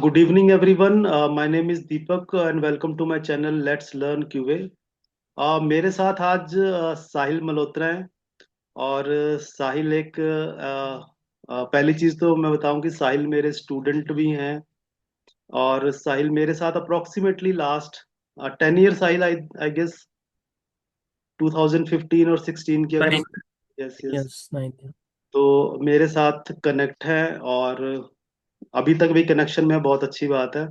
Good evening, everyone. My name is Deepak and welcome to my channel Let's Learn QA. मेरे साथ आज साहिल मल्होत्रा हैं और साहिल एक पहली चीज तो मैं बताऊं कि साहिल मेरे स्टूडेंट भी हैं और साहिल मेरे साथ approximately last 10 year Sahil I I guess 2015 और 16 की अगर हम 9 यस यस years 9 years। तो मेरे साथ कनेक्ट है और अभी तक भी कनेक्शन में है, बहुत अच्छी बात है।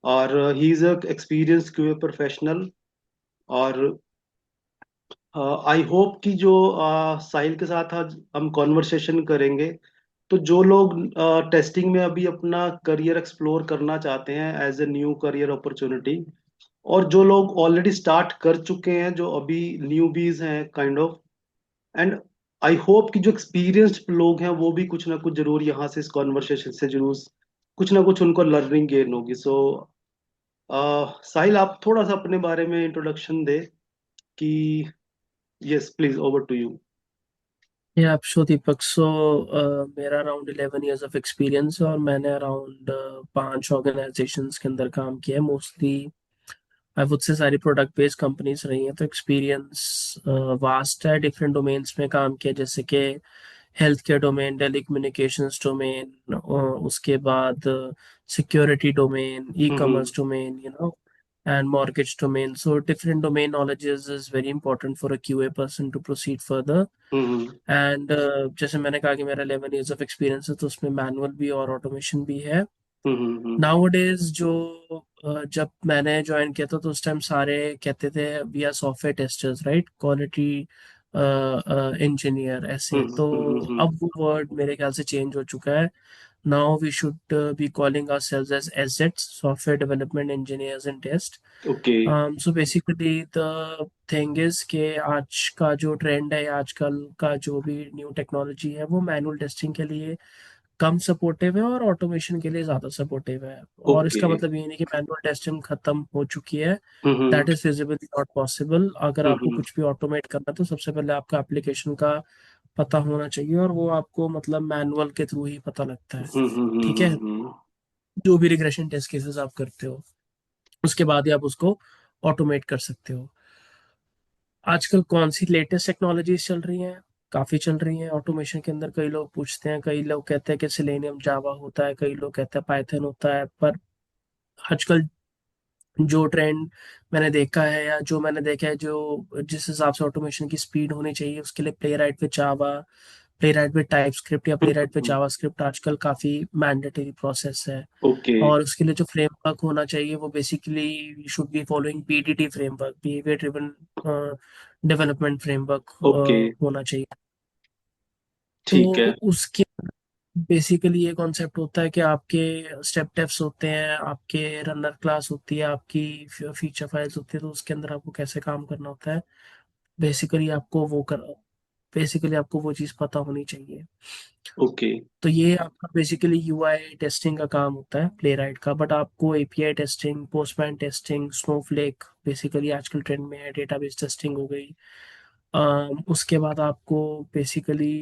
और he is a experience QA professional और आई होप कि जो साहिल के साथ आज हम कॉन्वर्सेशन करेंगे तो जो लोग टेस्टिंग में अभी अपना करियर एक्सप्लोर करना चाहते हैं as a new career opportunity, और जो लोग ऑलरेडी स्टार्ट कर चुके हैं जो अभी न्यूबीज हैं kind of, and I hope कि जो एक्सपीरियंस्ड लोग हैं वो भी कुछ ना कुछ जरूर यहाँ से इस कॉन्वर्सेशन से जरूर कुछ ना कुछ उनको लर्निंग गेन होगी। सो साहिल आप थोड़ा सा अपने बारे में इंट्रोडक्शन दे कि yes please over to you. या शो दीपक सो मेरा अराउंड 11 years ऑफ एक्सपीरियंस है और मैंने अराउंड 5 ऑर्गेनाइजेशंस के अंदर काम किया है। मोस्टली आई वुड से सारी प्रोडक्ट बेस्ड कंपनीज रही हैं, तो एक्सपीरियंस वास्ट है। डिफरेंट डोमेन्स में काम किया, जैसे कि health care domain, telecommunications domain, उसके बाद security domain, E hmm commerce domain, and mortgage domain. So different domain knowledges is very important for a QA person to proceed further. Hmm and जैसे मैंने कहा कि मेरा 11 years ऑफ एक्सपीरियंस है, तो उसमें मैनुअल भी और ऑटोमेशन भी है। हम्म नाउ जो जब मैंने ज्वाइन किया था तो उस टाइम सारे कहते थे we are software testers, right, quality engineer ऐसे। तो हम्म। अब वो वर्ड मेरे ख्याल से चेंज हो चुका है। Now we should be calling ourselves as SDETs, software development engineers in test. Okay. So basically the thing is कि आज का जो ट्रेंड है, आजकल का जो भी न्यू टेक्नोलॉजी है, वो मैनुअल टेस्टिंग के लिए कम सपोर्टिव है और ऑटोमेशन के लिए ज्यादा सपोर्टिव है। और ओके। इसका मतलब ये नहीं कि मैनुअल टेस्टिंग खत्म हो चुकी है। Hmm that is feasibly not possible. अगर आपको हम्म कुछ भी ऑटोमेट करना है तो सबसे पहले आपका एप्लीकेशन का पता होना चाहिए, और वो आपको मतलब मैनुअल के थ्रू ही पता लगता है। ठीक है, हम्म। जो भी रिग्रेशन टेस्ट केसेस आप करते हो उसके बाद ही आप उसको ऑटोमेट कर सकते हो। आजकल कौन सी लेटेस्ट टेक्नोलॉजीज चल रही हैं? काफी चल रही हैं ऑटोमेशन के अंदर। कई लोग पूछते हैं, कई लोग कहते हैं कि सिलेनियम जावा होता है, कई लोग कहते हैं पाइथन होता है। पर आजकल जो ट्रेंड मैंने देखा है, या जो मैंने देखा है, जो जिस हिसाब से ऑटोमेशन की स्पीड होनी चाहिए, उसके लिए प्ले राइट पे जावा, प्ले राइट पे टाइप स्क्रिप्ट या प्ले राइट पे जावा स्क्रिप्ट आजकल काफी मैंडेटरी प्रोसेस है। ओके और उसके लिए जो फ्रेमवर्क होना चाहिए वो basically should be following PDT framework, behaviour driven development framework okay. होना चाहिए। तो ठीक है। उसके बेसिकली ये कॉन्सेप्ट होता है कि आपके स्टेप टेप्स होते हैं, आपके रनर क्लास होती है, आपकी फीचर फाइल्स होती है, तो उसके अंदर आपको कैसे काम करना होता है। बेसिकली आपको वो कर बेसिकली आपको वो चीज़ पता होनी चाहिए। ओके। तो ये आपका बेसिकली यूआई टेस्टिंग का काम होता है, प्ले राइट का। बट आपको API testing, postman testing, Snowflake basically आजकल ट्रेंड में है, डेटाबेस टेस्टिंग हो गई। उसके बाद आपको बेसिकली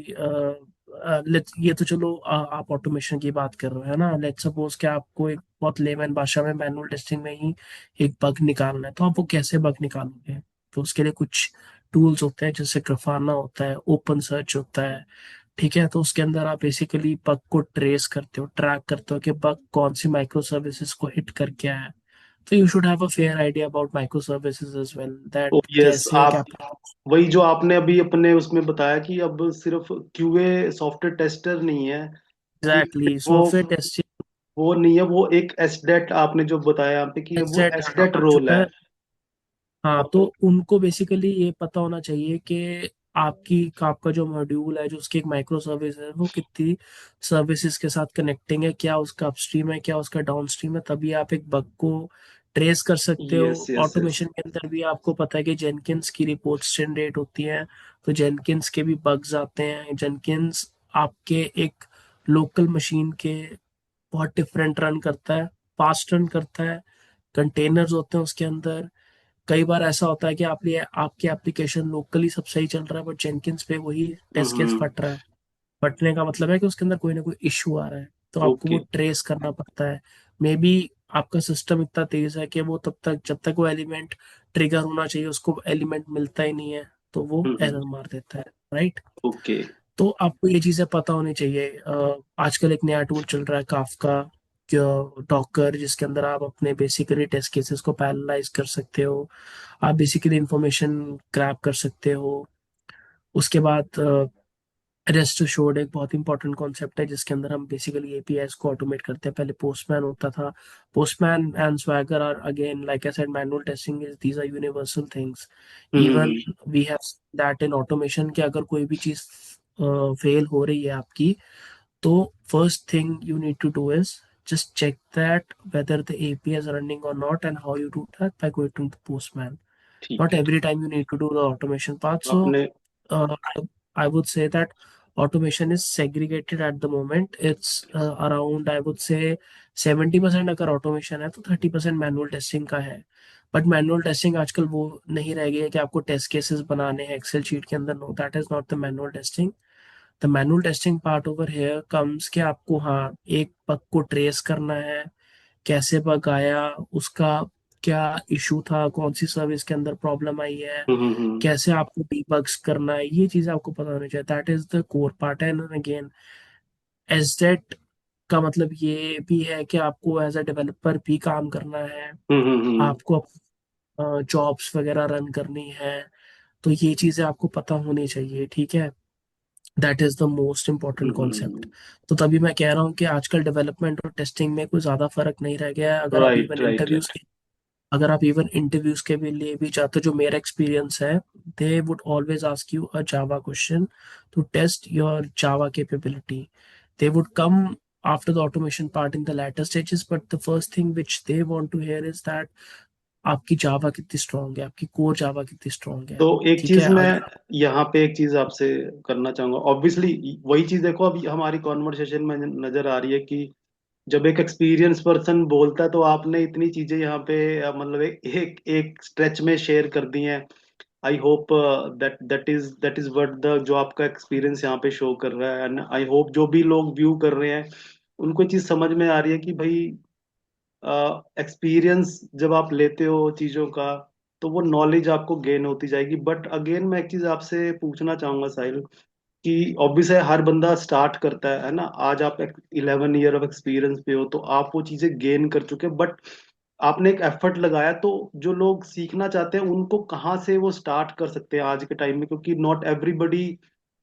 ये तो चलो आप ऑटोमेशन की बात कर रहे हो, है ना। लेट्स सपोज कि आपको एक बहुत लेमन भाषा में मैनुअल टेस्टिंग में ही एक बग निकालना है, तो आप वो कैसे बग निकालोगे? तो उसके लिए कुछ टूल्स होते हैं, जैसे ग्राफाना होता है, ओपन सर्च होता है। ठीक है, तो उसके अंदर आप बेसिकली बग को ट्रेस करते हो, ट्रैक करते हो कि बग कौन सी माइक्रो सर्विसेज को हिट करके आया है। तो you should have a fair idea about micro services as well, oh that yes, कैसे एक आप approach। वही जो आपने अभी अपने उसमें बताया कि अब सिर्फ क्यूए सॉफ्टवेयर टेस्टर नहीं है कि एग्जैक्टली, वो सॉफ्टवेयर टेस्टिंग वो नहीं है, वो एक एसडेट आपने जो बताया यहाँ पे कि वो एग्जैक्ट एसडेट आ रोल चुका है। है। हाँ, तो और उनको बेसिकली ये पता होना चाहिए कि आपका जो मॉड्यूल है, जो उसकी एक माइक्रो सर्विस है, वो कितनी सर्विसेज के साथ कनेक्टिंग है, क्या उसका अपस्ट्रीम है, क्या उसका डाउनस्ट्रीम है। तभी आप एक बग को ट्रेस कर सकते यस हो। Yes yes. ऑटोमेशन के अंदर भी आपको पता है कि जेनकिंस की रिपोर्ट्स जनरेट होती हैं, तो जेनकिंस के भी बग्स आते हैं। जेनकिंस आपके एक लोकल मशीन के बहुत डिफरेंट रन करता है, फास्ट रन करता है, कंटेनर्स होते हैं उसके अंदर। कई बार ऐसा होता है कि आपके एप्लीकेशन लोकली सब सही चल रहा है, बट जेनकिंस पे वही टेस्ट केस हम्म। फट रहा है। फटने का मतलब है कि उसके अंदर कोई ना कोई इशू आ रहा है, तो आपको वो ओके। ट्रेस करना पड़ता है। मे बी आपका सिस्टम इतना तेज है कि वो तब तक, जब तक वो एलिमेंट ट्रिगर होना चाहिए उसको एलिमेंट मिलता ही नहीं है, तो वो एरर मार देता है, राइट। ओके। तो आपको ये चीजें पता होनी चाहिए। आजकल एक नया टूल चल रहा है काफका, डॉकर, जिसके अंदर आप अपने बेसिकली टेस्ट केसेस को पैरेललाइज कर सकते हो, आप बेसिकली इंफॉर्मेशन क्रैप कर सकते हो। उसके बाद रेस्ट अश्योर्ड एक बहुत इंपॉर्टेंट कॉन्सेप्ट है, जिसके अंदर हम बेसिकली एपीआईज को ऑटोमेट करते हैं। पहले पोस्टमैन होता था। Postman and Swagger are again, like I said, manual testing is, these are universal things. Even hmm. We have that in automation, कि अगर कोई भी चीज फेल हो रही है आपकी, तो first thing you need to do is just check that whether the API is running or not, and how you do that by going to the Postman. ठीक Not है। every time you need to do the automation part. So आपने I would say that automation is segregated at the moment. It's around, I would say, 70% अगर automation है तो 30% manual testing का है। But manual testing आजकल वो नहीं रह गई है कि आपको टेस्ट केसेस बनाने हैं एक्सेल शीट के अंदर। No, that is not the manual testing. The manual testing part over here comes कि आपको, हाँ, एक बग को ट्रेस करना है, कैसे बग आया, उसका क्या इशू था, कौन सी सर्विस के अंदर प्रॉब्लम आई है, हम्म। कैसे आपको डीबग्स करना है, ये चीजें आपको पता होनी चाहिए। That is the core part. And again, SDET का मतलब ये भी है कि आपको एज अ डेवलपर भी काम करना है, हम्म। आपको जॉब्स वगैरह रन करनी है। तो ये चीजें आपको पता होनी चाहिए, ठीक है। That is the most important concept. तो तभी मैं कह रहा हूँ कि आजकल डेवलपमेंट और टेस्टिंग में कोई ज्यादा फर्क नहीं रह गया है। Right right right. अगर आप इवन इंटरव्यूज के भी लिए भी चाहते हो, जो मेरा एक्सपीरियंस है, they would always ask you a Java question to test your Java capability. They would come after the automation part in the latter stages, but the first thing which they want to hear is that आपकी Java कितनी strong है, आपकी core Java कितनी strong है। तो एक ठीक चीज है, मैं अगर यहाँ पे एक चीज आपसे करना चाहूंगा। ऑब्वियसली वही चीज देखो, अभी हमारी कॉन्वर्सेशन में नजर आ रही है कि जब एक एक्सपीरियंस पर्सन बोलता है तो आपने इतनी चीजें यहाँ पे मतलब एक स्ट्रेच में शेयर कर दी हैं। I hope that is what the जो आपका एक्सपीरियंस यहाँ पे शो कर रहा है। एंड आई होप जो भी लोग व्यू कर रहे हैं उनको ये चीज समझ में आ रही है कि भाई एक्सपीरियंस जब आप लेते हो चीजों का तो वो नॉलेज आपको गेन होती जाएगी। बट अगेन मैं एक चीज आपसे पूछना चाहूंगा साहिल, कि ऑब्वियस है हर बंदा स्टार्ट करता है ना। आज आप 11 ईयर ऑफ एक्सपीरियंस पे हो तो आप वो चीजें गेन कर चुके हैं, बट आपने एक एफर्ट लगाया। तो जो लोग सीखना चाहते हैं उनको कहाँ से वो स्टार्ट कर सकते हैं आज के टाइम में, क्योंकि नॉट एवरीबडी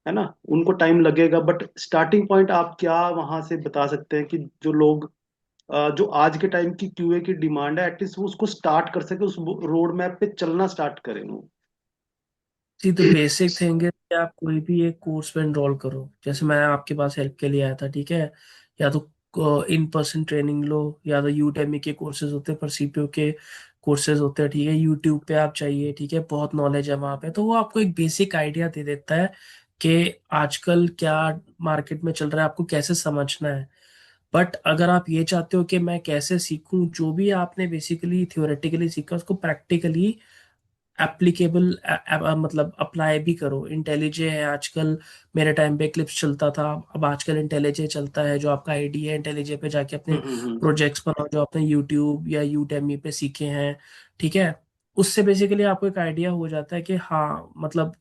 है ना, उनको टाइम लगेगा। बट स्टार्टिंग पॉइंट आप क्या वहां से बता सकते हैं कि जो लोग जो आज के टाइम की क्यूए की डिमांड है एटलीस्ट वो उसको स्टार्ट कर सके, उस रोड मैप पे चलना स्टार्ट करें वो। सी द बेसिक थिंग है कि आप कोई भी एक कोर्स में एनरोल करो। जैसे मैं आपके पास हेल्प के लिए आया था, ठीक है। या तो इन पर्सन ट्रेनिंग लो, या तो यूडेमी के कोर्सेज होते हैं, पर सीपीयू के कोर्सेज होते हैं, ठीक है। यूट्यूब पे आप चाहिए, ठीक है, बहुत नॉलेज है वहाँ पे, तो वो आपको एक बेसिक आइडिया दे देता है कि आजकल क्या मार्केट में चल रहा है, आपको कैसे समझना है। बट अगर आप ये चाहते हो कि मैं कैसे सीखूं, जो भी आपने बेसिकली थियोरेटिकली सीखा उसको प्रैक्टिकली एप्लीकेबल, मतलब अप्लाई भी करो। इंटेलिजे है आजकल, मेरे टाइम पे क्लिप्स चलता था, अब आजकल इंटेलिजे चलता है। जो आपका आईडी है, इंटेलिजे पे जाके अपने हम्म। प्रोजेक्ट्स बनाओ जो आपने यूट्यूब या यूडेमी पे सीखे हैं, ठीक है। उससे बेसिकली आपको एक आइडिया हो जाता है कि हाँ, मतलब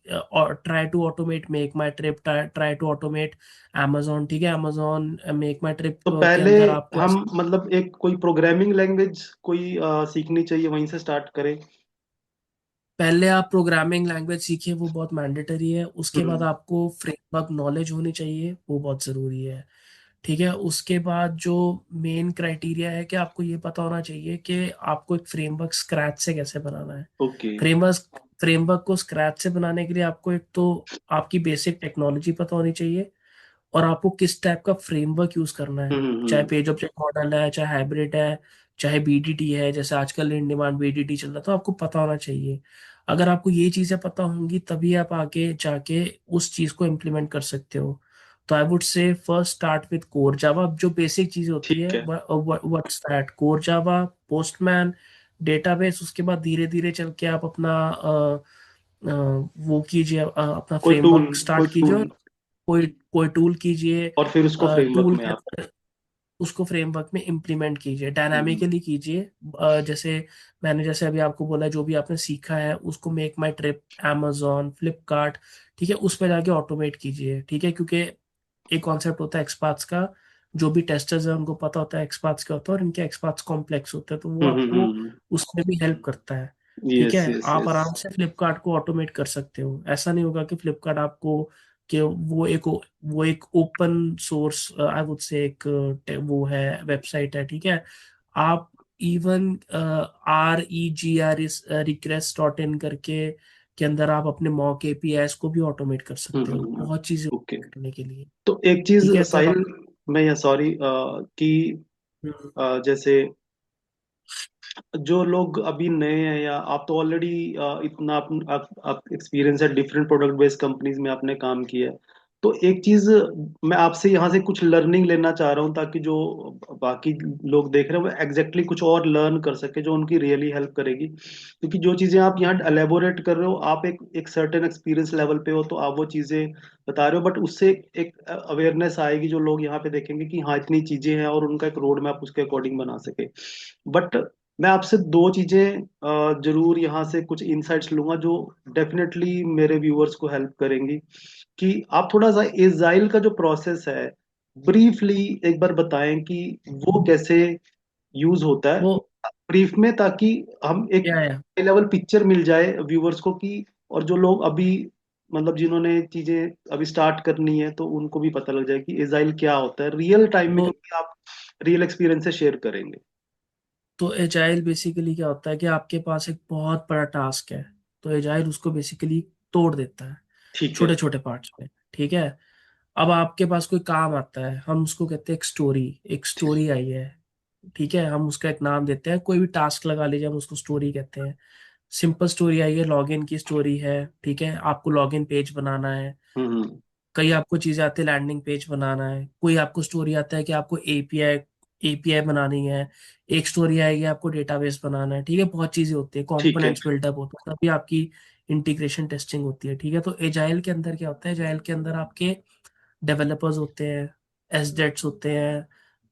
try to automate MakeMyTrip, try to automate amazon, ठीक है। amazon मेक माई ट्रिप तो के पहले अंदर आपको हम मतलब एक कोई प्रोग्रामिंग लैंग्वेज कोई सीखनी चाहिए, वहीं से स्टार्ट करें। पहले आप प्रोग्रामिंग लैंग्वेज सीखिए, वो बहुत मैंडेटरी है। उसके बाद हम्म। आपको फ्रेमवर्क नॉलेज होनी चाहिए, वो बहुत ज़रूरी है, ठीक है। उसके बाद जो मेन क्राइटेरिया है कि आपको ये पता होना चाहिए कि आपको एक फ्रेमवर्क स्क्रैच से कैसे बनाना है। ओके। फ्रेमवर्क फ्रेमवर्क को स्क्रैच से बनाने के लिए आपको एक तो आपकी बेसिक टेक्नोलॉजी पता होनी चाहिए, और आपको किस टाइप का फ्रेमवर्क यूज करना है। चाहे हम्म। पेज ऑब्जेक्ट मॉडल है, चाहे हाइब्रिड है, चाहे बीडीटी है, जैसे आजकल इन डिमांड बीडीटी चल रहा है, तो आपको पता होना चाहिए। अगर आपको ये चीजें पता होंगी तभी आप आगे जाके उस चीज को इम्प्लीमेंट कर सकते हो। तो I would say first start with core Java. जो बेसिक चीज होती ठीक है, है। What's that, core Java, postman, database. उसके बाद धीरे धीरे चल के आप अपना वो कीजिए, अपना कोई टूल फ्रेमवर्क कोई स्टार्ट कीजिए, टूल और कोई कोई टूल कीजिए। और फिर उसको फ्रेमवर्क टूल में के आप। अंदर उसको फ्रेमवर्क में इम्प्लीमेंट कीजिए, हम्म डायनामिकली कीजिए। जैसे मैंने जैसे अभी आपको बोला, जो भी आपने सीखा है उसको मेक माई ट्रिप, amazon, फ्लिपकार्ट, ठीक है, उस पर जाके ऑटोमेट कीजिए, ठीक है, क्योंकि एक कॉन्सेप्ट होता है एक्सपार्ट्स का, जो भी टेस्टर्स है उनको पता होता है एक्सपार्ट्स क्या होता है, और इनके एक्सपार्ट्स कॉम्प्लेक्स होते हैं, तो वो आपको उसमें भी हेल्प करता है। ठीक यस है, यस आप यस। आराम से फ्लिपकार्ट को ऑटोमेट कर सकते हो। ऐसा नहीं होगा कि फ्लिपकार्ट आपको, कि वो एक open source, I would say एक वो है, वेबसाइट है, ठीक है। आप even REGR request dot in करके के अंदर आप अपने मॉक एपीआईज को भी ऑटोमेट कर सकते हो, बहुत चीजें ओके। करने के लिए। तो एक चीज ठीक है, तो साहिल, आप मैं या सॉरी कि हम्म, जैसे जो लोग अभी नए हैं, या आप तो ऑलरेडी इतना आप एक्सपीरियंस है, डिफरेंट प्रोडक्ट बेस्ड कंपनीज में आपने काम किया है। तो एक चीज मैं आपसे यहाँ से कुछ लर्निंग लेना चाह रहा हूँ, ताकि जो बाकी लोग देख रहे हैं वो एग्जैक्टली कुछ और लर्न कर सके जो उनकी रियली हेल्प करेगी। क्योंकि जो चीजें आप यहाँ एलेबोरेट कर रहे हो, आप एक एक सर्टेन एक्सपीरियंस लेवल पे हो तो आप वो चीजें बता रहे हो, बट उससे एक अवेयरनेस आएगी, जो लोग यहाँ पे देखेंगे कि हाँ इतनी चीजें हैं, और उनका एक रोड मैप उसके अकॉर्डिंग बना सके। बट मैं आपसे दो चीजें जरूर यहाँ से कुछ इंसाइट्स लूंगा जो डेफिनेटली मेरे व्यूअर्स को हेल्प करेंगी। कि आप थोड़ा सा एजाइल का जो प्रोसेस है, ब्रीफली एक बार बताएं कि वो कैसे यूज होता है वो ब्रीफ में, ताकि हम एक क्या है, लेवल पिक्चर मिल जाए व्यूअर्स को कि, और जो लोग अभी मतलब जिन्होंने चीजें अभी स्टार्ट करनी है तो उनको भी पता लग जाए कि एजाइल क्या होता है रियल टाइम में, तो क्योंकि आप रियल एक्सपीरियंस से शेयर करेंगे। तो एजाइल बेसिकली क्या होता है कि आपके पास एक बहुत बड़ा टास्क है, तो एजाइल उसको बेसिकली तोड़ देता है ठीक है। छोटे छोटे पार्ट्स में। ठीक है, अब आपके पास कोई काम आता है, हम उसको कहते हैं एक स्टोरी। एक स्टोरी आई है, ठीक है, हम उसका एक नाम देते हैं, कोई भी टास्क लगा लीजिए, हम उसको स्टोरी कहते हैं। सिंपल स्टोरी आई है, लॉगिन की स्टोरी है, ठीक है, आपको लॉगिन पेज बनाना है। हम्म। कई आपको चीजें आती है, लैंडिंग पेज बनाना है। कोई आपको स्टोरी आता है कि आपको एपीआई बनानी है। एक स्टोरी आएगी आपको डेटाबेस बनाना है, ठीक है, बहुत चीजें होती है, ठीक है। कंपोनेंट्स बिल्डअप होता है, तभी आपकी इंटीग्रेशन टेस्टिंग होती है। ठीक है, तो एजाइल के अंदर क्या होता है, एजाइल के अंदर आपके डेवलपर्स होते हैं, एसडेट्स होते हैं,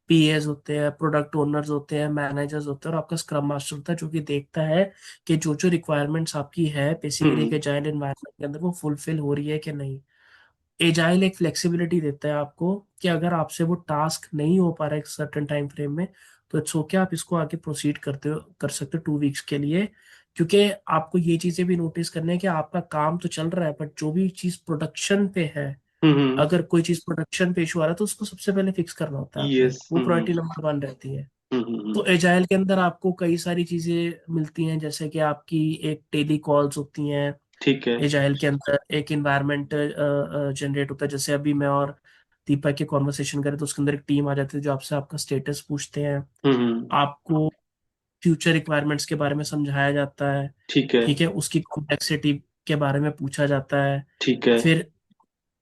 पीएस होते हैं, प्रोडक्ट ओनर्स होते हैं, मैनेजर्स होते हैं, और आपका स्क्रम मास्टर होता है, जो कि देखता है कि जो जो रिक्वायरमेंट्स आपकी है बेसिकली एक हम्म एजाइल एनवायरनमेंट के अंदर, वो फुलफिल हो रही है कि नहीं। एजाइल एक फ्लेक्सिबिलिटी देता है आपको कि अगर आपसे वो टास्क नहीं हो पा रहा है एक सर्टेन टाइम फ्रेम में, तो इट्स ओके, आप इसको आगे प्रोसीड कर सकते हो 2 वीक्स के लिए। क्योंकि आपको ये चीजें भी नोटिस करनी है कि आपका काम तो चल रहा है, बट जो भी चीज प्रोडक्शन पे है, हम्म। अगर कोई चीज प्रोडक्शन पे इशू आ रहा है तो उसको सबसे पहले फिक्स करना होता है आपने, यस। वो प्रायोरिटी नंबर 1 रहती है। तो हम्म। एजाइल के अंदर आपको कई सारी चीजें मिलती हैं, जैसे कि आपकी एक टेली कॉल्स होती हैं। ठीक है। एजाइल के अंदर एक इन्वायरमेंट जनरेट होता है, जैसे अभी मैं और दीपक के कॉन्वर्सेशन करें तो उसके अंदर एक टीम आ जाती है जो आपसे आपका स्टेटस पूछते हैं। हम्म। आपको फ्यूचर रिक्वायरमेंट्स के बारे में समझाया जाता है, ठीक है। ठीक है, उसकी कॉम्प्लेक्सिटी के बारे में पूछा जाता है। ठीक है। फिर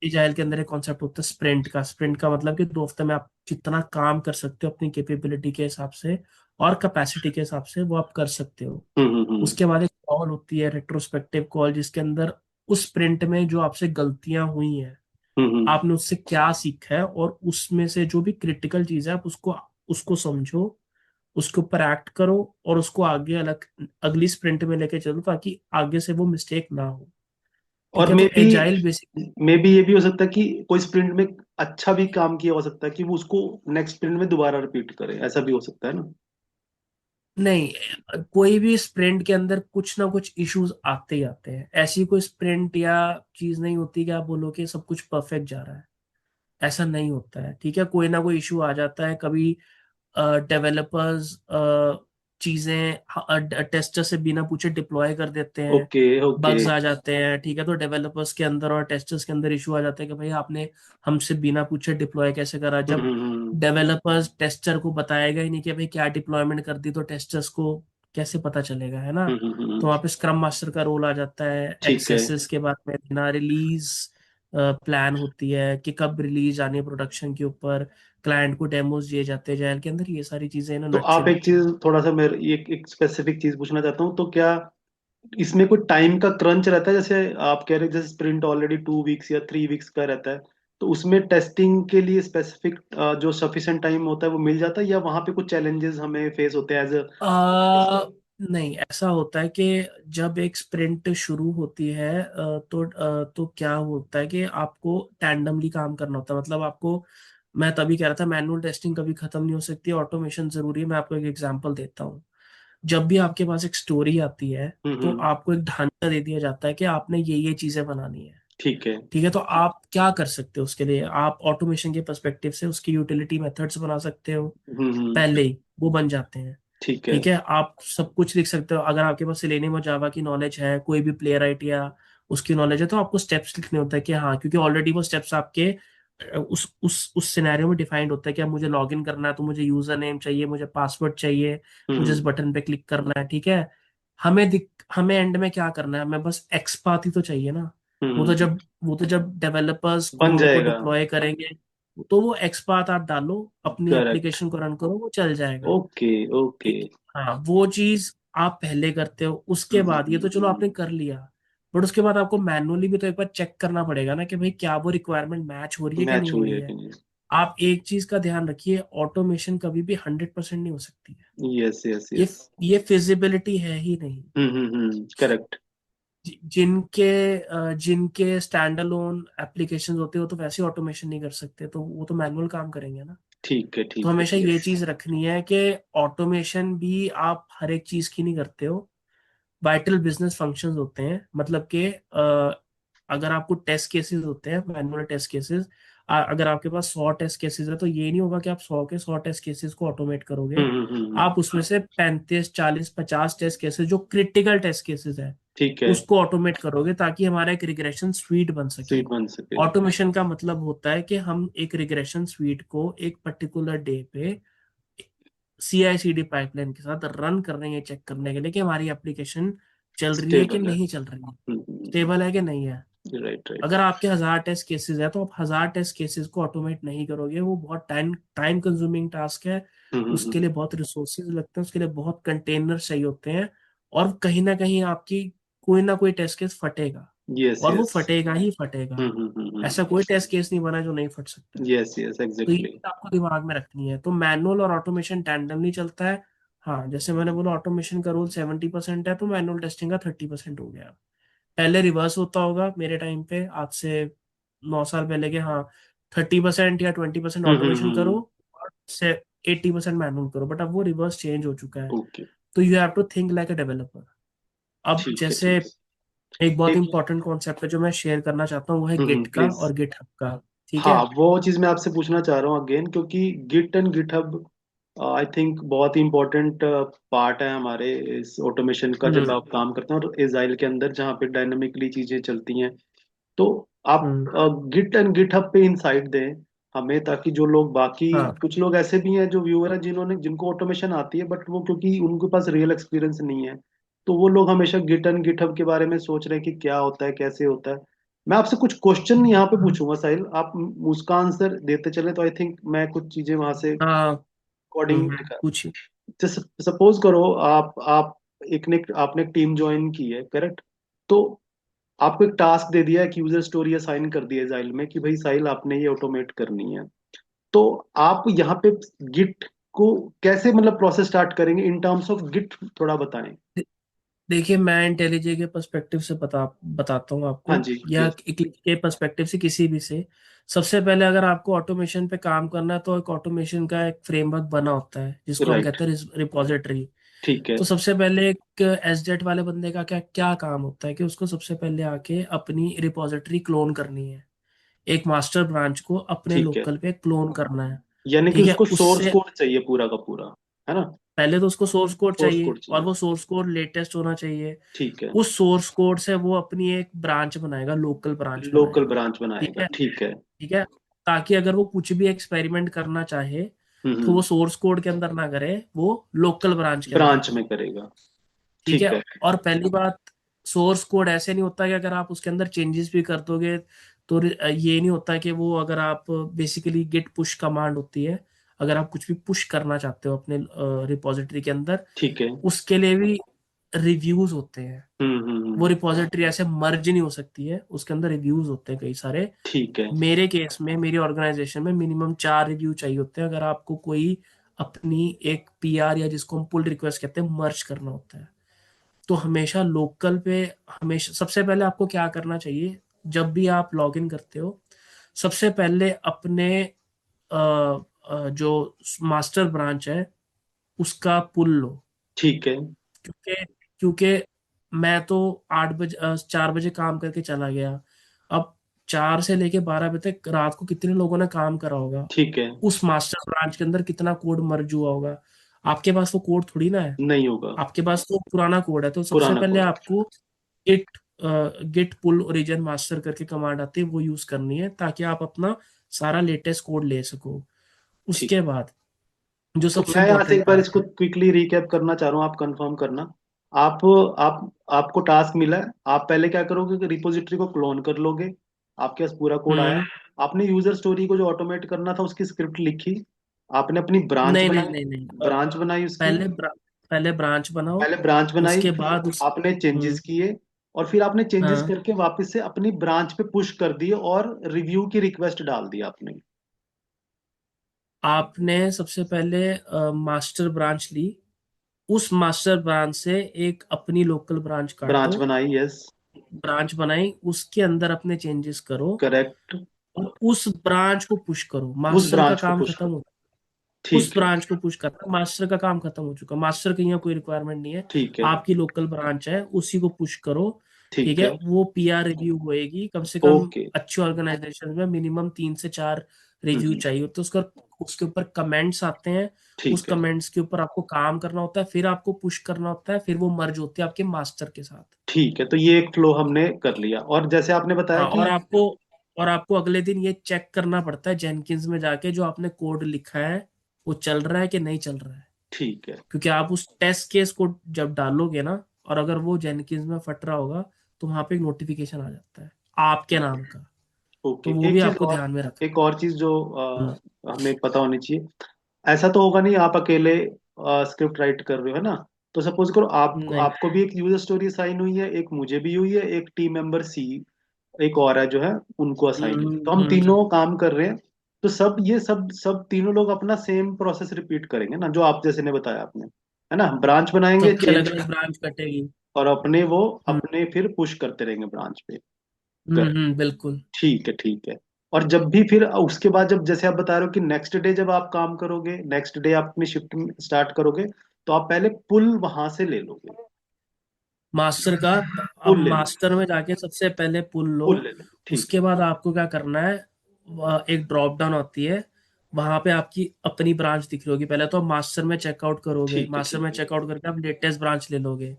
एजाइल के अंदर एक कॉन्सेप्ट होता है स्प्रिंट का। स्प्रिंट का मतलब कि 2 हफ्ते में आप जितना काम कर सकते हो अपनी कैपेबिलिटी के हिसाब से और कैपेसिटी के हिसाब से, वो आप कर सकते हो। हम्म। उसके बाद एक कॉल होती है रेट्रोस्पेक्टिव कॉल, जिसके अंदर उस स्प्रिंट में जो आपसे गलतियां हुई हैं, हम्म। आपने उससे क्या सीखा है, और उसमें से जो भी क्रिटिकल चीज है आप उसको उसको समझो, उसके ऊपर एक्ट करो, और उसको आगे अगली स्प्रिंट में लेके चलो, ताकि आगे से वो मिस्टेक ना हो। ठीक और है, मे तो be agile basic maybe ये भी हो सकता है कि कोई स्प्रिंट में अच्छा भी काम किया हो सकता है कि वो उसको नेक्स्ट स्प्रिंट में दोबारा रिपीट करे, ऐसा भी हो सकता है ना। नहीं, कोई भी स्प्रिंट के अंदर कुछ ना कुछ इश्यूज आते ही आते हैं। ऐसी कोई स्प्रिंट या चीज नहीं होती कि आप बोलो कि सब कुछ परफेक्ट जा रहा है, ऐसा नहीं होता है। ठीक है, कोई ना कोई इशू आ जाता है कभी। डेवलपर्स चीजें टेस्टर से बिना पूछे डिप्लॉय कर देते हैं, ओके ओके। बग्स आ जाते हैं। ठीक है, तो डेवलपर्स के अंदर और टेस्टर्स के अंदर इशू आ जाता है कि भाई आपने हमसे बिना पूछे डिप्लॉय कैसे करा, जब हम्म। डेवलपर्स टेस्टर को बताएगा ही नहीं कि भाई क्या डिप्लॉयमेंट कर दी, तो टेस्टर्स को कैसे पता चलेगा, है ना। तो वहाँ पे स्क्रम मास्टर का रोल आ जाता है, ठीक है। एक्सेसेस के बारे में देना, रिलीज प्लान होती है कि कब रिलीज आनी है प्रोडक्शन के ऊपर, क्लाइंट को डेमोज दिए जाते हैं जाइल के अंदर, ये सारी चीजें ना तो नटशेल आप एक होती चीज हैं। थोड़ा सा मेरे एक स्पेसिफिक चीज पूछना चाहता हूँ, तो क्या इसमें कोई टाइम का क्रंच रहता है? जैसे आप कह रहे हैं जैसे स्प्रिंट ऑलरेडी 2 वीक्स या 3 वीक्स का रहता है, तो उसमें टेस्टिंग के लिए स्पेसिफिक जो सफिशिएंट टाइम होता है वो मिल जाता है, या वहां पे कुछ चैलेंजेस हमें फेस होते हैं एज अ आ, टेस्टर? नहीं, ऐसा होता है कि जब एक स्प्रिंट शुरू होती है तो क्या होता है कि आपको टैंडमली काम करना होता है। मतलब आपको, मैं तभी कह रहा था मैनुअल टेस्टिंग कभी खत्म नहीं हो सकती, ऑटोमेशन जरूरी है। मैं आपको एक एग्जांपल देता हूँ। जब भी आपके पास एक स्टोरी आती है तो हम्म। आपको एक ढांचा दे दिया जाता है कि आपने ये चीजें बनानी है। ठीक है। ठीक है, तो आप क्या कर सकते हो उसके लिए? आप ऑटोमेशन के पर्सपेक्टिव से उसकी यूटिलिटी मेथड्स बना सकते हो, हम्म। पहले ही वो बन जाते हैं। ठीक है। ठीक है, आप सब कुछ लिख सकते हो। अगर आपके पास सेलेनियम और जावा की नॉलेज है, कोई भी प्ले राइट या उसकी नॉलेज है, तो आपको स्टेप्स लिखने होता है कि हाँ, क्योंकि ऑलरेडी वो स्टेप्स आपके उस सिनेरियो में डिफाइंड होता है कि अब मुझे लॉग इन करना है तो मुझे यूजर नेम चाहिए, मुझे पासवर्ड चाहिए, मुझे इस हम्म बटन पे क्लिक करना है। ठीक है, हमें एंड में क्या करना है? हमें बस एक्स पाथ ही तो चाहिए ना। वो तो हम्म। जब वो तो जब डेवलपर्स बन कोड को जाएगा। डिप्लॉय करेंगे, तो वो एक्स पाथ आप डालो, अपनी करेक्ट। एप्लीकेशन को रन करो, वो चल जाएगा। Okay okay. ठीक। हाँ, वो चीज आप पहले करते हो, उसके बाद ये तो चलो आपने कर लिया, बट उसके बाद आपको मैनुअली भी तो एक बार चेक करना पड़ेगा ना कि भाई क्या वो रिक्वायरमेंट मैच हो रही है कि मैच नहीं हो हुई रही है है। कि नहीं? आप एक चीज का ध्यान रखिए, ऑटोमेशन कभी भी 100% नहीं हो सकती है। यस यस ये यस। ये फिजिबिलिटी है ही नहीं। करेक्ट। जिनके स्टैंड अलोन एप्लीकेशन होते हो तो वैसे ऑटोमेशन नहीं कर सकते, तो वो तो मैनुअल काम करेंगे ना। ठीक है तो ठीक है हमेशा ठीक ये है। चीज रखनी है कि ऑटोमेशन भी आप हर एक चीज की नहीं करते हो। वाइटल बिजनेस फंक्शंस होते हैं, मतलब कि अगर आपको टेस्ट केसेस होते हैं, मैनुअल टेस्ट केसेस, अगर आपके पास 100 टेस्ट केसेस है, तो ये नहीं होगा कि आप 100 के 100 टेस्ट केसेस को ऑटोमेट करोगे। हम्म। आप उसमें से 35 40 50 टेस्ट केसेस जो क्रिटिकल टेस्ट केसेस है ठीक है। उसको ऑटोमेट करोगे, ताकि हमारा एक रिग्रेशन स्वीट बन सके। सीट बन सके। ऑटोमेशन का मतलब होता है कि हम एक रिग्रेशन स्वीट को एक पर्टिकुलर डे पे CI/CD पाइपलाइन के साथ रन कर रहे हैं, चेक करने के लिए कि हमारी एप्लीकेशन चल रही है कि स्टेबल है। नहीं चल रही है, हम्म। स्टेबल है कि नहीं है। Right right. अगर आपके 1000 टेस्ट केसेस है तो आप 1000 टेस्ट केसेस को ऑटोमेट नहीं करोगे, वो बहुत टाइम टाइम कंज्यूमिंग टास्क है। उसके लिए बहुत रिसोर्सेज लगते हैं, उसके लिए बहुत कंटेनर चाहिए होते हैं, और कहीं ना कहीं आपकी कोई ना कोई टेस्ट केस फटेगा, यस और वो यस। फटेगा ही फटेगा। ऐसा कोई टेस्ट केस नहीं बना जो नहीं फट सकता है। यस यस तो ये एग्जैक्टली। चीज़ आपको दिमाग में रखनी है। तो मैनुअल और ऑटोमेशन टैंडमली चलता है। हाँ, जैसे मैंने बोला, ऑटोमेशन का रोल 70% है, तो मैनुअल टेस्टिंग का 30% हो गया। पहले रिवर्स होता होगा मेरे टाइम पे, आज से 9 साल पहले के। हाँ, 30% या 20% ऑटोमेशन करो और से 80% मैनुअल करो, बट अब वो रिवर्स चेंज हो चुका है। ओके। तो you have to think like a developer. अब ठीक है जैसे ठीक है। एक बहुत एक। इंपॉर्टेंट कॉन्सेप्ट है जो मैं शेयर करना चाहता हूँ, वो है गिट का प्लीज। और गिटहब का। ठीक हाँ, है। वो चीज मैं आपसे पूछना चाह रहा हूँ अगेन, क्योंकि Git and GitHub I think बहुत ही इंपॉर्टेंट पार्ट है हमारे इस ऑटोमेशन का, जब हम्म। आप काम करते हैं और एजाइल के अंदर जहाँ पे डायनामिकली चीजें चलती हैं। तो आप हम्म। गिट एंड गिटहब पे इंसाइट दें हमें, ताकि जो लोग बाकी, हाँ। कुछ लोग ऐसे भी हैं जो व्यूअर हैं जिन्होंने जिनको ऑटोमेशन आती है, बट वो क्योंकि उनके पास रियल एक्सपीरियंस नहीं है, तो वो लोग हमेशा गिट एंड गिटहब के बारे में सोच रहे हैं कि क्या होता है कैसे होता है। मैं आपसे कुछ क्वेश्चन यहाँ पे पूछूंगा साहिल, आप उसका आंसर देते चले तो आई थिंक मैं कुछ चीजें वहां से हाँ। अकॉर्डिंग। पूछिए। जैसे सपोज करो आप एक ने आपने एक टीम ज्वाइन की है, करेक्ट? तो आपको एक टास्क दे दिया है, एक यूजर स्टोरी असाइन कर दी है साहिल में कि भाई साहिल आपने ये ऑटोमेट करनी है। तो आप यहाँ पे गिट को कैसे मतलब प्रोसेस स्टार्ट करेंगे इन टर्म्स ऑफ गिट, थोड़ा बताएं। देखिए, मैं इंटेलिजे के पर्सपेक्टिव से बताता हूँ हाँ आपको, जी या प्लीज। के पर्सपेक्टिव से, किसी भी से। सबसे पहले अगर आपको ऑटोमेशन पे काम करना है, तो एक ऑटोमेशन का एक फ्रेमवर्क बना होता है जिसको हम राइट। कहते हैं रिपोजिटरी। ठीक है। तो सबसे पहले एक एसजेट वाले बंदे का क्या क्या काम होता है कि उसको सबसे पहले आके अपनी रिपोजिटरी क्लोन करनी है, एक मास्टर ब्रांच को अपने ठीक है। लोकल पे क्लोन करना है। यानी कि ठीक है, उसको सोर्स उससे कोड चाहिए पूरा का पूरा, है ना? पहले तो उसको सोर्स कोड सोर्स चाहिए, कोड और चाहिए। वो सोर्स कोड लेटेस्ट होना चाहिए। ठीक है। उस सोर्स कोड से वो अपनी एक ब्रांच बनाएगा, लोकल ब्रांच लोकल बनाएगा। ब्रांच ठीक बनाएगा, है। ठीक है। ठीक है, ताकि अगर वो कुछ भी एक्सपेरिमेंट करना चाहे तो हम्म। वो सोर्स कोड के अंदर ना करे, वो लोकल ब्रांच के अंदर ब्रांच करे। में करेगा। ठीक ठीक है। है। और पहली बात, सोर्स कोड ऐसे नहीं होता कि अगर आप उसके अंदर चेंजेस भी कर दोगे तो ये नहीं होता कि वो, अगर आप बेसिकली गिट पुश कमांड होती है, अगर आप कुछ भी पुश करना चाहते हो अपने रिपॉजिटरी के अंदर, ठीक है। उसके लिए भी रिव्यूज होते हैं। वो हम्म। रिपॉजिटरी ऐसे मर्ज नहीं हो सकती है, उसके अंदर रिव्यूज होते हैं कई सारे। ठीक है। मेरे केस में, मेरी ऑर्गेनाइजेशन में मिनिमम 4 रिव्यू चाहिए होते हैं अगर आपको कोई अपनी एक पीआर या जिसको हम पुल रिक्वेस्ट कहते हैं मर्ज करना होता है। तो हमेशा लोकल पे, हमेशा सबसे पहले आपको क्या करना चाहिए, जब भी आप लॉग इन करते हो, सबसे पहले अपने जो मास्टर ब्रांच है उसका पुल लो। ठीक है। क्योंकि क्योंकि मैं तो 8 बजे 4 बजे काम करके चला गया। अब 4 से लेके 12 बजे तक रात को कितने लोगों ने काम करा होगा, ठीक है। उस मास्टर ब्रांच के अंदर कितना कोड मर्ज हुआ होगा। आपके पास वो कोड थोड़ी ना है, नहीं होगा। आपके पास तो पुराना कोड है। तो सबसे पुराना पहले कोड। आपको गिट गिट पुल ओरिजिन मास्टर करके कमांड आती है, वो यूज करनी है ताकि आप अपना सारा लेटेस्ट कोड ले सको। ठीक। उसके बाद जो तो सबसे मैं यहाँ से एक इम्पोर्टेंट बार पार्ट इसको है। क्विकली रिकैप करना चाह रहा हूँ, आप कंफर्म करना। आप आप आपको टास्क मिला है, आप पहले क्या करोगे कि रिपोजिटरी को क्लोन कर लोगे। आपके पास पूरा कोड आया। हम्म। आपने यूजर स्टोरी को जो ऑटोमेट करना था उसकी स्क्रिप्ट लिखी। आपने अपनी ब्रांच नहीं नहीं बनाई। नहीं नहीं, ब्रांच बनाई उसकी। पहले पहले ब्रांच बनाओ। पहले ब्रांच बनाई, उसके फिर बाद उस आपने चेंजेस किए। और फिर आपने चेंजेस हाँ, करके वापस से अपनी ब्रांच पे पुश कर दिए और रिव्यू की रिक्वेस्ट डाल दी आपने। आपने सबसे पहले मास्टर ब्रांच ली, उस मास्टर ब्रांच से एक अपनी लोकल ब्रांच ब्रांच काटो, बनाई, यस। ब्रांच बनाई, उसके अंदर अपने चेंजेस करो करेक्ट। और उस ब्रांच को पुश करो। उस मास्टर का ब्रांच को काम पुश खत्म करो। हो, उस ठीक है। ब्रांच को पुश करना, मास्टर का काम खत्म हो चुका। मास्टर की यहाँ कोई रिक्वायरमेंट नहीं है। ठीक है। आपकी लोकल ब्रांच है, उसी को पुश करो। ठीक ठीक है, है। वो पीआर रिव्यू होएगी कम से कम। ओके। अच्छी ऑर्गेनाइजेशन में मिनिमम 3 से 4 रिव्यू हम्म। चाहिए होते हैं। उसका उसके ऊपर कमेंट्स आते हैं, उस ठीक है। कमेंट्स के ऊपर आपको काम करना होता है, फिर आपको पुश करना होता है, फिर वो मर्ज होती है आपके मास्टर के साथ। ठीक है, तो ये एक फ्लो हमने कर लिया, और जैसे आपने बताया हाँ, कि और आपको अगले दिन ये चेक करना पड़ता है जेनकिंस में जाके जो आपने कोड लिखा है वो चल रहा है कि नहीं चल रहा है। ठीक है। क्योंकि आप उस टेस्ट केस को जब डालोगे ना, और अगर वो जेनकिंस में फट रहा होगा, तो वहां पे एक नोटिफिकेशन आ जाता है आपके ठीक है। नाम का। ओके, तो वो भी एक चीज आपको और। ध्यान में रखना एक और चीज जो है। हमें पता होनी चाहिए। ऐसा तो होगा नहीं आप अकेले स्क्रिप्ट राइट कर रहे हो, है ना? तो सपोज करो आप नहीं। आपको भी एक यूजर स्टोरी साइन हुई है, एक मुझे भी हुई है, एक टीम मेंबर सी एक और है जो है उनको असाइन हुई है, तो हम तीनों काम कर रहे हैं। तो सब ये सब सब तीनों लोग अपना सेम प्रोसेस रिपीट करेंगे ना, जो आप जैसे ने बताया आपने, है ना? ब्रांच बनाएंगे, सबकी अलग चेंज, अलग ब्रांच कटेगी। और अपने वो हम्म अपने फिर पुश करते रहेंगे ब्रांच पे। कर बिल्कुल। ठीक है, ठीक है। और जब भी फिर उसके बाद जब जैसे आप बता रहे हो कि नेक्स्ट डे जब आप काम करोगे, नेक्स्ट डे आप अपनी शिफ्ट स्टार्ट करोगे, तो आप पहले पुल वहां से ले लोगे। मास्टर का, अब पुल ले लो। मास्टर में जाके सबसे पहले पुल लो। पुल ले लो, ठीक है। उसके बाद आपको क्या करना है, एक ड्रॉप डाउन होती है, वहां पे आपकी अपनी ब्रांच दिख रही होगी। पहले तो आप मास्टर में चेकआउट करोगे, ठीक है। मास्टर ठीक में है। चेकआउट करके आप लेटेस्ट ब्रांच ले लोगे।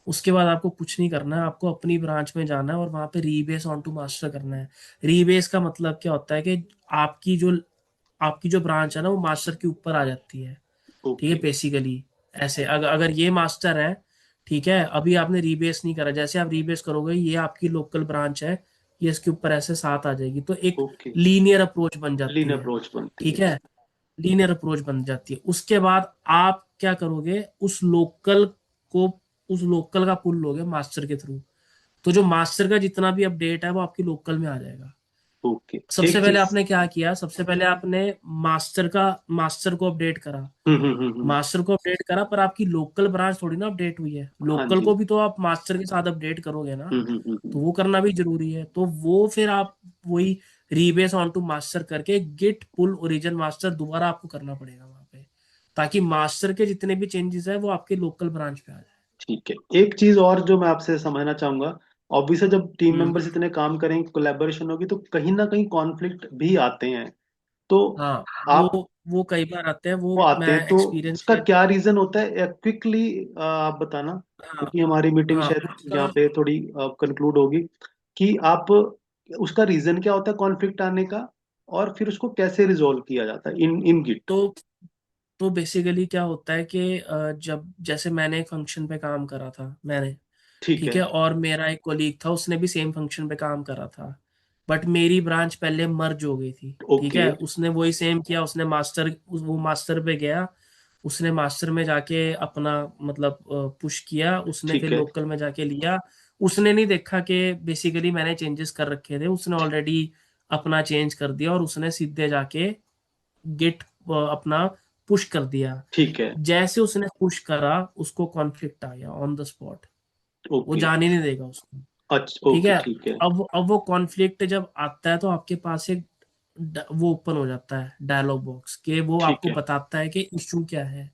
उसके बाद आपको कुछ नहीं करना है, आपको अपनी ब्रांच में जाना है और वहां पे रीबेस ऑन टू मास्टर करना है। रीबेस का मतलब क्या होता है कि आपकी जो आपकी जो ब्रांच है ना वो मास्टर के ऊपर आ जाती है। ठीक है, ओके। बेसिकली ऐसे अगर अगर ये मास्टर है, ठीक है, अभी आपने रीबेस नहीं करा, जैसे आप रीबेस करोगे ये आपकी लोकल ब्रांच है, ये इसके ऊपर ऐसे साथ आ जाएगी, तो एक ओके। लीनियर अप्रोच बन लीन जाती है। अप्रोच बनती ठीक है। है, लीनियर अप्रोच बन जाती है। उसके बाद आप क्या करोगे, को उस लोकल का पुल लोगे मास्टर के थ्रू। तो जो मास्टर का जितना भी अपडेट है वो आपकी लोकल में आ जाएगा। ओके। सबसे एक पहले चीज। आपने क्या किया, सबसे पहले आपने मास्टर को अपडेट करा। मास्टर को अपडेट करा, पर आपकी लोकल ब्रांच थोड़ी ना अपडेट हुई है, हाँ लोकल जी। को भी तो आप मास्टर के साथ अपडेट करोगे ना। तो हम्म। वो करना भी जरूरी है। तो वो फिर आप वही रीबेस ऑन टू मास्टर करके गिट पुल ओरिजिन मास्टर दोबारा आपको करना पड़ेगा वहां पे, ताकि मास्टर के जितने भी चेंजेस है वो आपके लोकल ब्रांच पे आ जाए। ठीक है, एक चीज और जो मैं आपसे समझना चाहूंगा। ऑब्वियसली जब टीम हम्म। मेंबर्स इतने काम करेंगे, कोलैबोरेशन होगी, तो कहीं ना कहीं कॉन्फ्लिक्ट भी आते हैं। तो हाँ, वो आप वो कई बार आते हैं, वो वो आते मैं हैं, तो एक्सपीरियंस उसका शेयर। क्या रीजन होता है, क्विकली आप बताना, हाँ क्योंकि हमारी मीटिंग हाँ, शायद उसका यहाँ पे थोड़ी कंक्लूड होगी। कि आप उसका रीजन क्या होता है कॉन्फ्लिक्ट आने का, और फिर उसको कैसे रिजोल्व किया जाता है इन इन गिट। तो तो बेसिकली क्या होता है कि जब जैसे मैंने एक फंक्शन पे काम करा था, मैंने, ठीक ठीक है। है, और मेरा एक कोलीग था उसने भी सेम फंक्शन पे काम करा था, बट मेरी ब्रांच पहले मर्ज हो गई थी। ठीक ओके। है, उसने वही सेम किया, उसने वो मास्टर पे गया, उसने मास्टर में जाके अपना मतलब पुश किया, उसने फिर ठीक है। लोकल में जाके लिया। उसने नहीं देखा कि बेसिकली मैंने चेंजेस कर रखे थे, उसने ऑलरेडी अपना चेंज कर दिया और उसने सीधे जाके गिट अपना पुश कर दिया। ठीक है। जैसे उसने पुश करा, उसको कॉन्फ्लिक्ट आ गया ऑन द स्पॉट। वो ओके। जाने नहीं देगा उसको। अच्छा, ठीक ओके, है। ठीक है। अब वो कॉन्फ्लिक्ट जब आता है तो आपके पास एक वो ओपन हो जाता है डायलॉग बॉक्स, के वो ठीक आपको है। बताता है कि इशू क्या है।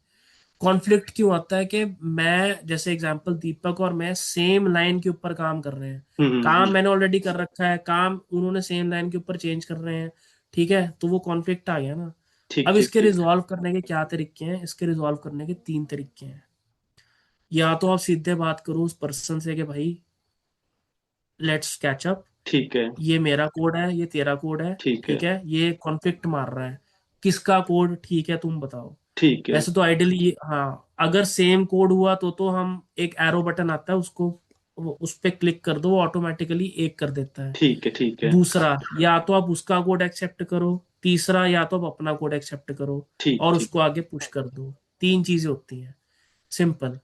कॉन्फ्लिक्ट क्यों आता है कि मैं जैसे एग्जांपल दीपक और मैं सेम लाइन के ऊपर काम कर रहे हैं। हम्म, काम मैंने ऑलरेडी कर रखा है, काम उन्होंने सेम लाइन के ऊपर चेंज कर रहे हैं। ठीक है, तो वो कॉन्फ्लिक्ट आ गया ना। अब ठीक, ठीक, इसके ठीक। रिजॉल्व करने के क्या तरीके हैं? इसके रिजॉल्व करने के तीन तरीके हैं। या तो आप सीधे बात करो उस पर्सन से कि भाई लेट्स कैच अप, ठीक है। ये मेरा कोड है, ये तेरा कोड है। ठीक है। ठीक है, ये कॉन्फ्लिक्ट मार रहा है, किसका कोड ठीक है तुम बताओ। ठीक है। वैसे तो आइडियली हाँ, अगर सेम कोड हुआ तो हम एक एरो बटन आता है उसको, उस पे क्लिक कर दो, वो ऑटोमेटिकली एक कर देता है। ठीक है। ठीक है। दूसरा, या तो आप उसका कोड एक्सेप्ट करो। तीसरा, या तो आप अपना कोड एक्सेप्ट करो ठीक, और ठीक। उसको आगे पुश कर दो। तीन चीजें होती हैं, सिंपल।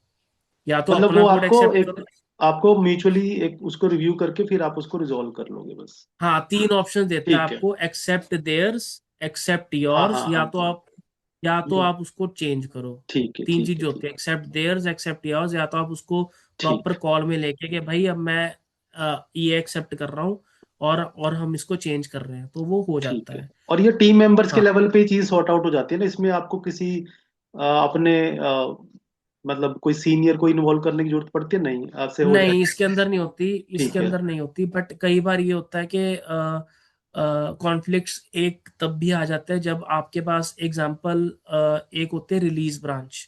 या तो मतलब अपना वो कोड एक्सेप्ट करो। आपको म्यूचुअली एक उसको रिव्यू करके फिर आप उसको रिजॉल्व कर लोगे बस। हाँ, तीन ऑप्शन देता है ठीक है। आपको, एक्सेप्ट देयर्स, एक्सेप्ट हाँ, योर्स, हाँ, हाँ। या तो ये आप उसको चेंज करो। ठीक है, तीन ठीक है, चीजें होती ठीक है, एक्सेप्ट देयर्स, एक्सेप्ट योर्स, या तो आप उसको प्रॉपर ठीक कॉल में लेके कि भाई अब मैं ये एक्सेप्ट कर रहा हूँ और हम इसको चेंज कर रहे हैं, तो वो हो ठीक जाता है। है। और ये टीम मेंबर्स के हाँ, लेवल पे चीज सॉर्ट आउट हो जाती है ना, इसमें आपको किसी अपने मतलब कोई सीनियर को इन्वॉल्व करने की जरूरत पड़ती है? नहीं, आपसे हो नहीं जाए। इसके अंदर नहीं होती, इसके ठीक है। अंदर नहीं होती, बट कई बार ये होता है कि कॉन्फ्लिक्ट्स एक तब भी आ जाते हैं जब आपके पास एग्जांपल एक होते हैं रिलीज ब्रांच।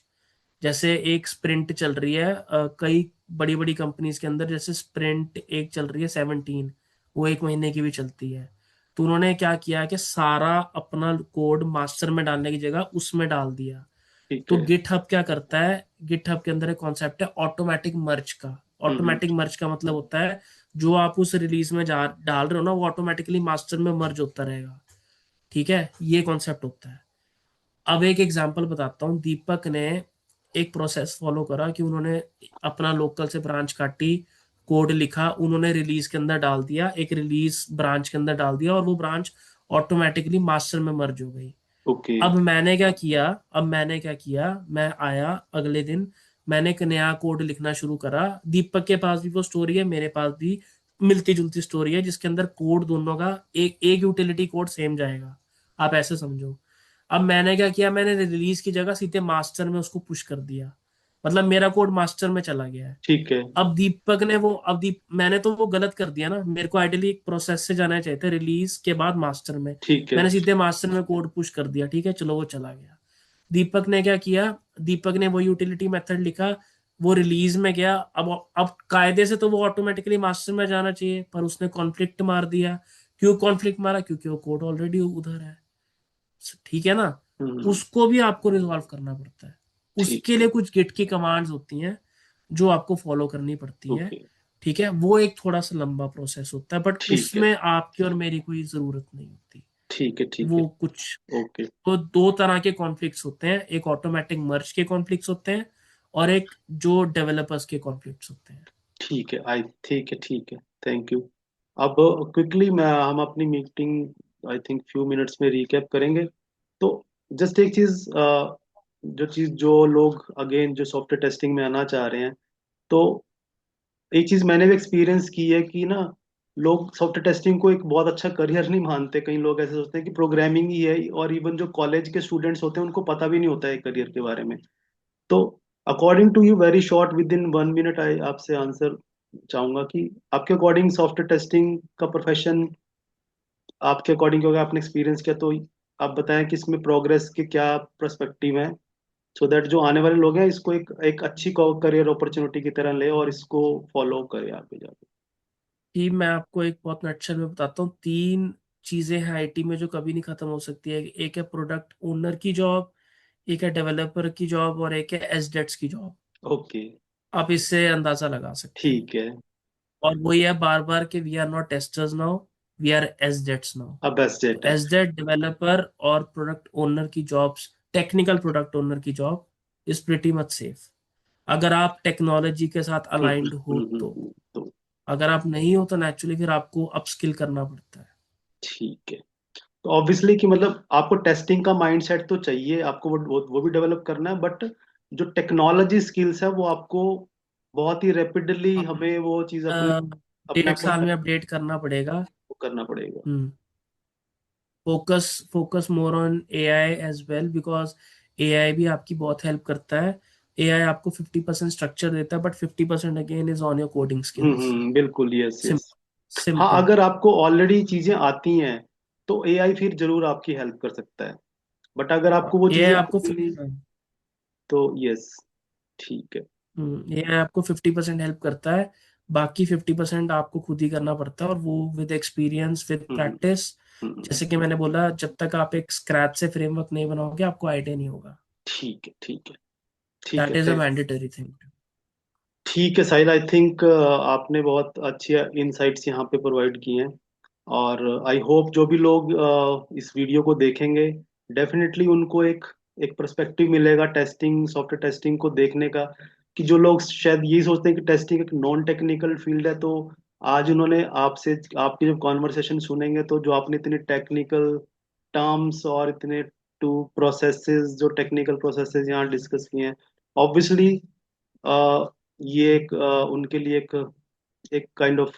जैसे एक स्प्रिंट चल रही है, कई बड़ी बड़ी कंपनीज के अंदर, जैसे स्प्रिंट एक चल रही है 17, वो एक महीने की भी चलती है। तो उन्होंने क्या किया कि सारा अपना कोड मास्टर में डालने की जगह उसमें डाल दिया। ठीक तो है। गिटहब क्या करता है? गिटहब के अंदर एक कॉन्सेप्ट है ऑटोमेटिक मर्ज का। हम्म, ऑटोमेटिक मर्ज का मतलब होता है जो आप उस रिलीज में जा डाल रहे हो ना, वो ऑटोमेटिकली मास्टर में मर्ज होता रहेगा। ठीक है, ये कॉन्सेप्ट होता है। अब एक एग्जांपल बताता हूँ। दीपक ने एक प्रोसेस फॉलो करा कि उन्होंने अपना लोकल से ब्रांच काटी, कोड लिखा, उन्होंने रिलीज के अंदर डाल दिया, एक रिलीज ब्रांच के अंदर डाल दिया, और वो ब्रांच ऑटोमेटिकली मास्टर में मर्ज हो गई। ओके। अब मैंने क्या किया, मैं आया अगले दिन, मैंने एक नया कोड लिखना शुरू करा। दीपक के पास भी वो स्टोरी है, मेरे पास भी मिलती जुलती स्टोरी है, जिसके अंदर कोड दोनों का एक एक यूटिलिटी कोड सेम जाएगा। आप ऐसे समझो। अब मैंने क्या किया, मैंने रिलीज की जगह सीधे मास्टर में उसको पुश कर दिया, मतलब मेरा कोड मास्टर में चला गया है। ठीक है। अब दीपक ने वो अब दीप मैंने तो वो गलत कर दिया ना, मेरे को आइडियली एक प्रोसेस से जाना चाहिए था रिलीज के बाद मास्टर में। ठीक है। मैंने सीधे मास्टर में कोड पुश कर दिया, ठीक है, चलो वो चला गया। दीपक ने क्या किया, दीपक ने वो यूटिलिटी मेथड लिखा, वो रिलीज में गया। अब कायदे से तो वो ऑटोमेटिकली मास्टर में जाना चाहिए, पर उसने कॉन्फ्लिक्ट मार दिया। क्यों कॉन्फ्लिक्ट मारा? क्योंकि वो कोड ऑलरेडी उधर है। ठीक है ना। हम्म। उसको भी आपको रिजॉल्व करना पड़ता है। ठीक उसके है। लिए कुछ गिट की कमांड्स होती हैं जो आपको फॉलो करनी पड़ती है। ओके। ठीक है, वो एक थोड़ा सा लंबा प्रोसेस होता है, बट ठीक है। उसमें आपकी और मेरी कोई जरूरत नहीं होती। ठीक है। ठीक है। वो कुछ ओके। तो दो तरह के कॉन्फ्लिक्ट्स होते हैं, एक ऑटोमेटिक मर्ज के कॉन्फ्लिक्ट्स होते हैं, और एक जो डेवलपर्स के कॉन्फ्लिक्ट्स होते हैं। ठीक है। ठीक है। ठीक है। Thank you. अब क्विकली मैं हम अपनी meeting I think few minutes में रिकैप करेंगे। तो जस्ट एक चीज, जो लोग अगेन जो सॉफ्टवेयर टेस्टिंग में आना चाह रहे हैं, तो एक चीज मैंने भी एक्सपीरियंस की है कि ना, लोग सॉफ्टवेयर टेस्टिंग को एक बहुत अच्छा करियर नहीं मानते। कई लोग ऐसे सोचते हैं कि प्रोग्रामिंग ही है, और इवन जो कॉलेज के स्टूडेंट्स होते हैं उनको पता भी नहीं होता है करियर के बारे में। तो according to you, very short within 1 minute, I आपसे आंसर चाहूंगा कि आपके अकॉर्डिंग सॉफ्टवेयर टेस्टिंग का प्रोफेशन आपके अकॉर्डिंग होगा, आपने एक्सपीरियंस किया तो आप बताएं कि इसमें प्रोग्रेस के क्या पर्सपेक्टिव हैं, सो दैट जो आने वाले लोग हैं इसको एक एक अच्छी करियर अपॉर्चुनिटी की तरह ले और इसको फॉलो करें आगे जाके। कि मैं आपको एक बहुत नटशल में बताता हूँ। तीन चीजें हैं आईटी में जो कभी नहीं खत्म हो सकती है। एक है प्रोडक्ट ओनर की जॉब, एक है डेवलपर की जॉब, और एक है एसडेट्स की जॉब। ओके। आप इससे अंदाजा लगा सकते हो। ठीक है। और वही है बार बार के, we are not testers now, we are SDETs now. अब बेस्ट तो डेट है। एसडेट डेवलपर और प्रोडक्ट ओनर की जॉब्स, टेक्निकल प्रोडक्ट ओनर की job is pretty much safe, अगर आप टेक्नोलॉजी के साथ अलाइंड हो तो। तो अगर आप नहीं हो तो नेचुरली फिर आपको अपस्किल करना पड़ता है। ठीक है। तो ऑब्वियसली कि मतलब आपको टेस्टिंग का माइंडसेट तो चाहिए, आपको वो भी डेवलप करना है, बट जो टेक्नोलॉजी स्किल्स है वो आपको बहुत ही रैपिडली हाँ, हमें वो चीज़ अपने अपने आप 1.5 साल में अपडेट करना पड़ेगा। करना पड़ेगा। Hmm. Focus focus more on AI as well, because AI भी आपकी बहुत हेल्प करता है। एआई आपको 50% स्ट्रक्चर देता है, but 50% again is on your coding skills. बिल्कुल, यस सिम यस। हाँ, सिंपल। अगर आपको ऑलरेडी चीजें आती हैं तो एआई फिर जरूर आपकी हेल्प कर सकता है, बट अगर आपको वो एआई चीजें आपको आती नहीं तो यस, ठीक है। एआई आपको 50% हेल्प करता है, बाकी 50% आपको खुद ही करना पड़ता है, और वो with experience, with hmm hmm practice. Hmm, जैसे कि मैंने बोला, जब तक आप एक स्क्रैच से फ्रेमवर्क नहीं बनाओगे आपको आइडिया नहीं होगा। ठीक है ठीक है ठीक दैट है। Is a mandatory thing. ठीक है साहिल, आई थिंक आपने बहुत अच्छी इंसाइट्स यहाँ पे प्रोवाइड की हैं, और आई होप जो भी लोग इस वीडियो को देखेंगे, डेफिनेटली उनको एक एक पर्सपेक्टिव मिलेगा टेस्टिंग, सॉफ्टवेयर टेस्टिंग को देखने का। कि जो लोग शायद यही सोचते हैं कि टेस्टिंग एक नॉन टेक्निकल फील्ड है, तो आज उन्होंने आपसे आपकी जब कॉन्वर्सेशन सुनेंगे तो जो आपने इतने टेक्निकल टर्म्स और इतने टू प्रोसेसेस, जो टेक्निकल प्रोसेसेस यहाँ डिस्कस किए हैं, ऑब्वियसली ये एक उनके लिए एक एक काइंड ऑफ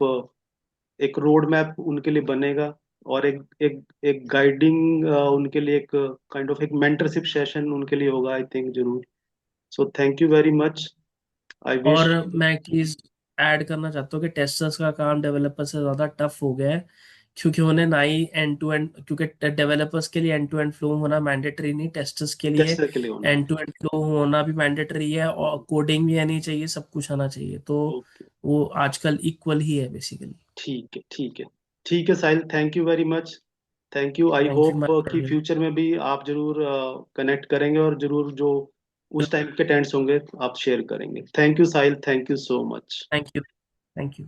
एक रोड मैप उनके लिए बनेगा, और एक एक एक गाइडिंग उनके लिए एक काइंड ऑफ एक मेंटरशिप सेशन उनके लिए होगा, आई थिंक जरूर। So thank you very much. I और विश। मैं एक चीज ऐड करना चाहता हूँ कि टेस्टर्स का काम डेवलपर से ज्यादा टफ हो गया है, क्योंकि उन्हें ना ही एंड टू एंड, क्योंकि डेवलपर्स के लिए एंड टू एंड फ्लो होना मैंडेटरी नहीं, टेस्टर्स के लिए टेस्टर के लिए होना। एंड टू एंड फ्लो होना भी मैंडेटरी है, और कोडिंग भी आनी चाहिए, सब कुछ आना चाहिए। तो ओके। वो आजकल इक्वल ही है बेसिकली। ठीक है ठीक है ठीक है Sahil, thank you very much. Thank you, I thank you hope my कि ब्रदर। फ्यूचर में भी आप जरूर कनेक्ट करेंगे, और जरूर जो उस टाइम के टेंट्स होंगे आप शेयर करेंगे। Thank you Sahil, thank you so much. Thank you. Thank you.